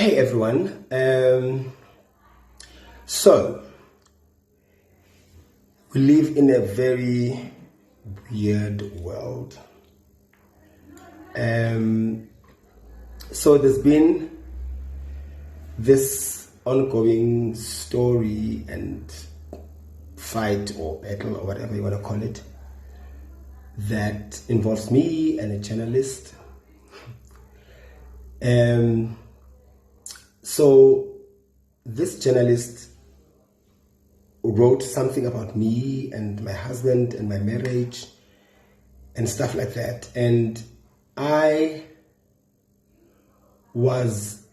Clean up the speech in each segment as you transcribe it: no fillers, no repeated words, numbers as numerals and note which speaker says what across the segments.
Speaker 1: Hey everyone, so we live in a very weird world. So there's been this ongoing story and fight or battle or whatever you want to call it that involves me and a journalist. So this journalist wrote something about me and my husband and my marriage and stuff like that. And I was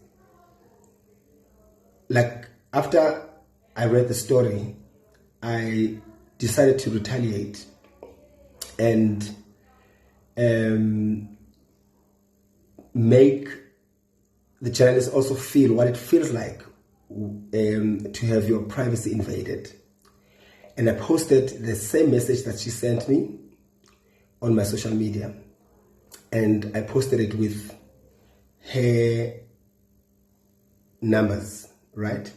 Speaker 1: like, after I read the story, I decided to retaliate and make the journalist also feel what it feels like to have your privacy invaded. And I posted the same message that she sent me on my social media. And I posted it with her numbers, right?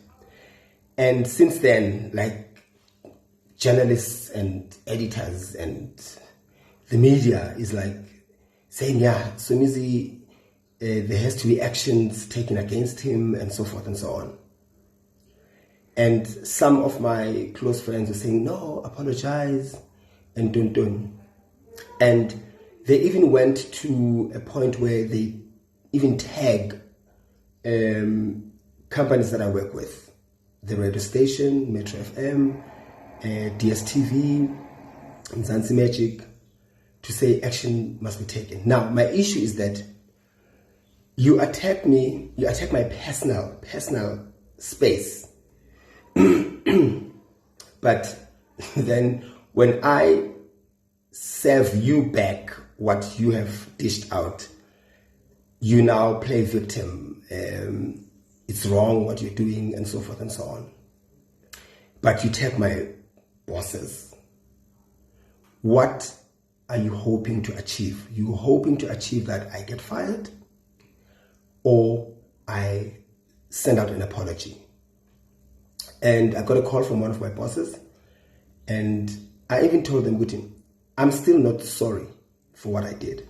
Speaker 1: And since then, like, journalists and editors and the media is like saying, yeah, somizi, there has to be actions taken against him and so forth and so on. And some of my close friends are saying, no, apologize and don't. And they even went to a point where they even tag companies that I work with. The radio station, Metro FM, DSTV, Mzansi Magic, to say action must be taken. Now, my issue is that you attack me, you attack my personal space. But then when I serve you back what you have dished out, you now play victim. It's wrong what you're doing and so forth and so on. But you take my bosses. What are you hoping to achieve? You hoping to achieve that I get fired? Or I send out an apology? And I got a call from one of my bosses, and I even told them, Guti, I'm still not sorry for what I did.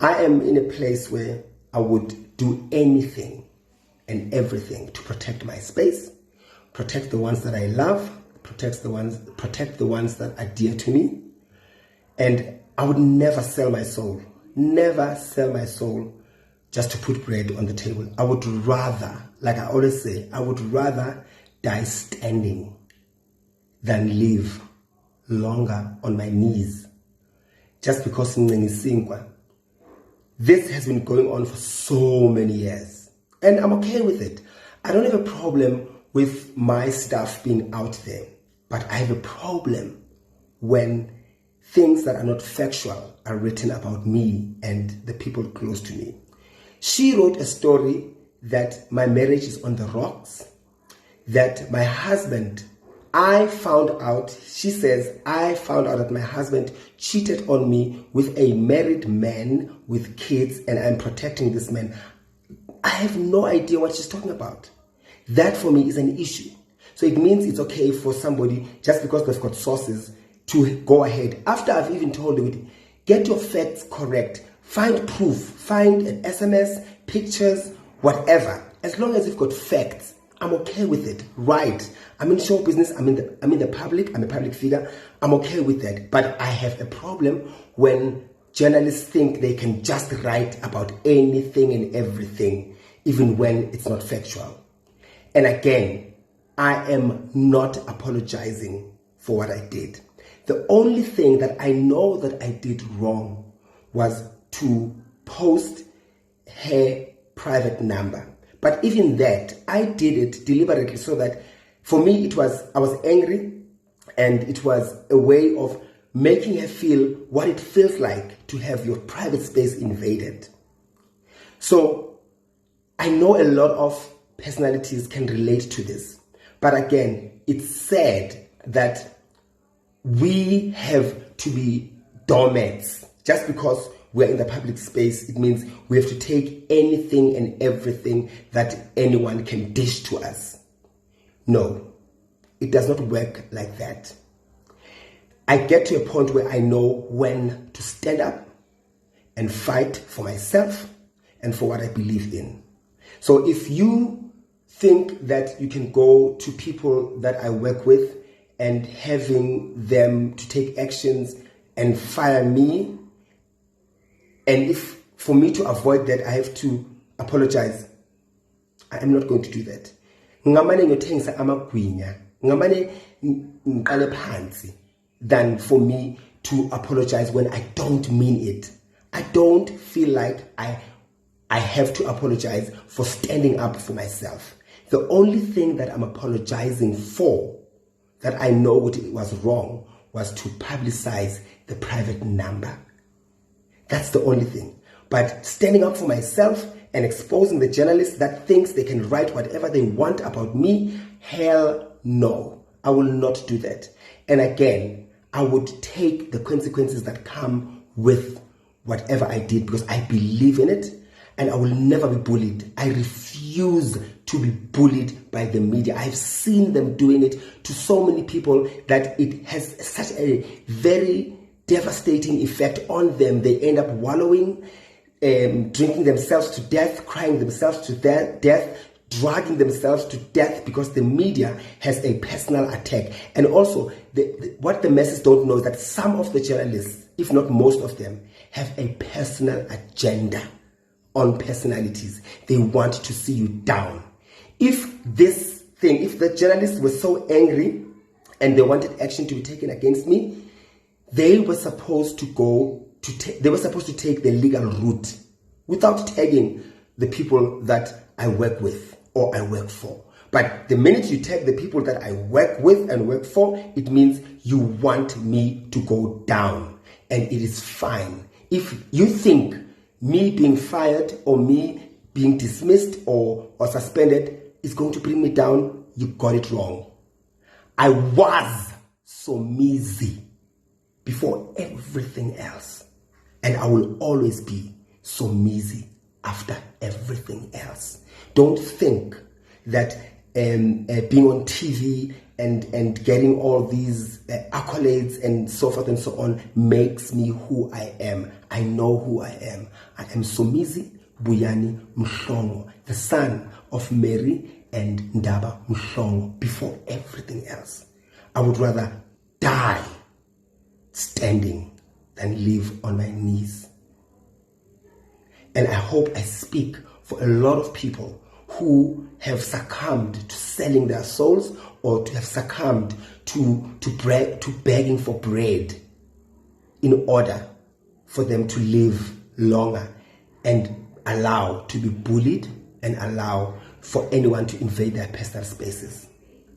Speaker 1: I am in a place where I would do anything and everything to protect my space, protect the ones that I love, protect the ones that are dear to me. And I would never sell my soul just to put bread on the table. I would rather, like I always say, I would rather die standing than live longer on my knees. Just because this has been going on for so many years. And I'm okay with it. I don't have a problem with my stuff being out there. But I have a problem when things that are not factual are written about me and the people close to me. She wrote a story that my marriage is on the rocks, that my husband, she says, I found out that my husband cheated on me with a married man with kids, and I'm protecting this man. I have no idea what she's talking about. That for me is an issue. So it means it's okay for somebody, just because they've got sources, to go ahead. After I've even told them, get your facts correct. Find proof, find an SMS, pictures, whatever. As long as you've got facts, I'm okay with it. Right. I'm in show business, I'm in the public, I'm a public figure. I'm okay with that. But I have a problem when journalists think they can just write about anything and everything, even when it's not factual. And again, I am not apologizing for what I did. The only thing that I know that I did wrong was to post her private number. But even that, I did it deliberately so that for me I was angry, and it was a way of making her feel what it feels like to have your private space invaded. So I know a lot of personalities can relate to this. But again, it's sad that we have to be doormats just because we're in the public space, it means we have to take anything and everything that anyone can dish to us. No, it does not work like that. I get to a point where I know when to stand up and fight for myself and for what I believe in. So if you think that you can go to people that I work with and having them to take actions and fire me, and if for me to avoid that I have to apologize, I am not going to do that. Ngamane ngothengisa amagwinya, ngamane ngiqale phansi, than for me to apologize when I don't mean it. I don't feel like I have to apologize for standing up for myself. The only thing that I'm apologizing for, that I know what it was wrong, was to publicize the private number. That's the only thing. But standing up for myself and exposing the journalist that thinks they can write whatever they want about me, hell no. I will not do that. And again, I would take the consequences that come with whatever I did because I believe in it and I will never be bullied. I refuse to be bullied by the media. I've seen them doing it to so many people that it has such a very devastating effect on them. They end up wallowing, drinking themselves to death, crying themselves to death, dragging themselves to death because the media has a personal attack. And also, what the masses don't know is that some of the journalists, if not most of them, have a personal agenda on personalities. They want to see you down. If the journalists were so angry and they wanted action to be taken against me, they were supposed to take the legal route without tagging the people that I work with or I work for. But the minute you tag the people that I work with and work for, it means you want me to go down. And it is fine. If you think me being fired or me being dismissed or suspended is going to bring me down, you got it wrong. I was somizi before everything else. And I will always be somizi after everything else. Don't think that being on TV and getting all these accolades and so forth and so on makes me who I am. I know who I am. I am Somizi Buyani Mhlongo, the son of Mary and Ndaba Mhlongo, before everything else. I would rather die standing than live on my knees. And I hope I speak for a lot of people who have succumbed to selling their souls or to have succumbed to begging for bread in order for them to live longer and allow to be bullied and allow for anyone to invade their personal spaces.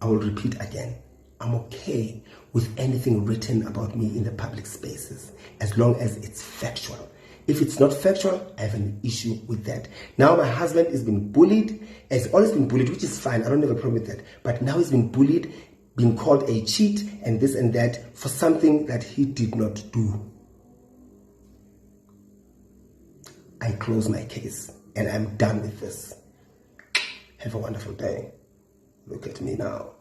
Speaker 1: I will repeat again, I'm okay with anything written about me in the public spaces as long as it's factual. If it's not factual, I have an issue with that. Now my husband has been bullied, has always been bullied, which is fine, I don't have a problem with that. But now he's been bullied, been called a cheat and this and that for something that he did not do. I close my case and I'm done with this. Have a wonderful day. Look at me now.